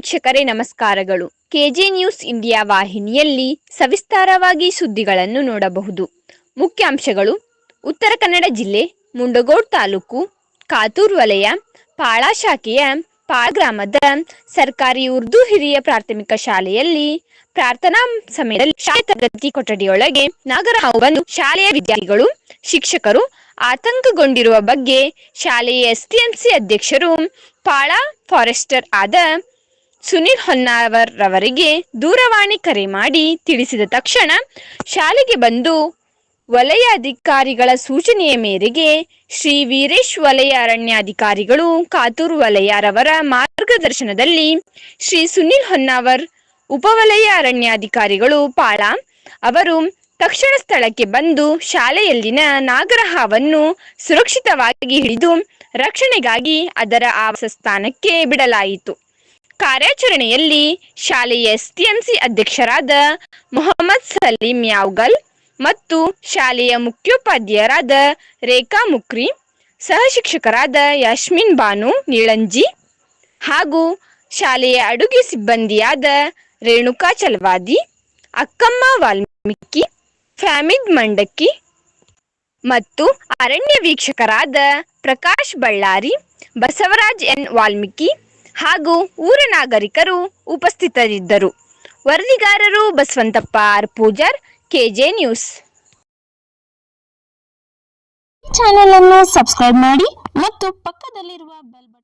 ವೀಕ್ಷಕರೇ ನಮಸ್ಕಾರಗಳು. K J news India ವಾಹಿನಿಯಲ್ಲಿ ಸವಿಸ್ತಾರವಾಗಿ ಸುದ್ದಿಗಳನ್ನು ನೋಡಬಹುದು. ಮುಖ್ಯಾಂಶಗಳು: ಉತ್ತರ ಕನ್ನಡ ಜಿಲ್ಲೆ ಮುಂಡಗೋಡ್ ತಾಲೂಕು ಕಾತೂರು ವಲಯ ಪಾಳ ಶಾಖೆಯ ಪಾಳ ಗ್ರಾಮದ ಸರ್ಕಾರಿ ಉರ್ದು ಹಿರಿಯ ಪ್ರಾಥಮಿಕ ಶಾಲೆಯಲ್ಲಿ ಪ್ರಾರ್ಥನಾ ಸಮಯದಲ್ಲಿ ಶಾಲೆ ತರಗತಿ ಕೊಠಡಿಯೊಳಗೆ ನಾಗರಹಾವು ಶಾಲೆಯ ವಿದ್ಯಾರ್ಥಿಗಳು ಶಿಕ್ಷಕರು ಆತಂಕಗೊಂಡಿರುವ ಬಗ್ಗೆ ಶಾಲೆಯ ಎಸ್ಟಿಎಂಸಿ ಅಧ್ಯಕ್ಷರು ಪಾಳ ಫಾರೆಸ್ಟರ್ ಆದ ಸುನಿಲ್ ಹೊನ್ನಾವರ್ ರವರಿಗೆ ದೂರವಾಣಿ ಕರೆ ಮಾಡಿ ತಿಳಿಸಿದ ತಕ್ಷಣ ಶಾಲೆಗೆ ಬಂದು ವಲಯ ಅಧಿಕಾರಿಗಳ ಸೂಚನೆಯ ಮೇರೆಗೆ ಶ್ರೀ ವೀರೇಶ್ ವಲಯ ಅರಣ್ಯಾಧಿಕಾರಿಗಳು ಕಾತೂರು ವಲಯ ರವರ ಮಾರ್ಗದರ್ಶನದಲ್ಲಿ ಶ್ರೀ ಸುನಿಲ್ ಹೊನ್ನಾವರ್ ಉಪವಲಯ ಅರಣ್ಯಾಧಿಕಾರಿಗಳು ಪಾಳ ಅವರು ತಕ್ಷಣ ಸ್ಥಳಕ್ಕೆ ಬಂದು ಶಾಲೆಯಲ್ಲಿನ ನಾಗರಹಾವನ್ನು ಸುರಕ್ಷಿತವಾಗಿ ಹಿಡಿದು ರಕ್ಷಣೆಗಾಗಿ ಅದರ ಆವಾಸ ಸ್ಥಾನಕ್ಕೆ ಬಿಡಲಾಯಿತು. ಕಾರ್ಯಾಚರಣೆಯಲ್ಲಿ ಶಾಲೆಯ ಎಸ್ಟಿಎಂಸಿ ಅಧ್ಯಕ್ಷರಾದ ಮೊಹಮ್ಮದ್ ಸಲೀಂ ಯಾವ್ಗಲ್ ಮತ್ತು ಶಾಲೆಯ ಮುಖ್ಯೋಪಾಧ್ಯಾಯರಾದ ರೇಖಾ ಮುಕ್ರಿ, ಸಹ ಶಿಕ್ಷಕರಾದ ಯಾಸ್ಮಿನ್ ಬಾನು ನೀಳಂಜಿ ಹಾಗೂ ಶಾಲೆಯ ಅಡುಗೆ ಸಿಬ್ಬಂದಿಯಾದ ರೇಣುಕಾ ಚಲವಾದಿ, ಅಕ್ಕಮ್ಮ ವಾಲ್ಮೀಕಿ, ಫ್ಯಾಮಿದ್ ಮಂಡಕ್ಕಿ ಮತ್ತು ಅರಣ್ಯ ವೀಕ್ಷಕರಾದ ಪ್ರಕಾಶ್ ಬಳ್ಳಾರಿ, ಬಸವರಾಜ್ ಎನ್ ವಾಲ್ಮೀಕಿ ಹಾಗೂ ಊರ ನಾಗರಿಕರು ಉಪಸ್ಥಿತರಿದ್ದರು. ವರದಿಗಾರರು Basavanthappa R Pujar, KJ news. Channel ಅನ್ನು ಸಬ್ಸ್ಕ್ರೈಬ್ ಮಾಡಿ ಮತ್ತು ಪಕ್ಕದಲ್ಲಿರುವ ಬೆಲ್ ಬಟನ್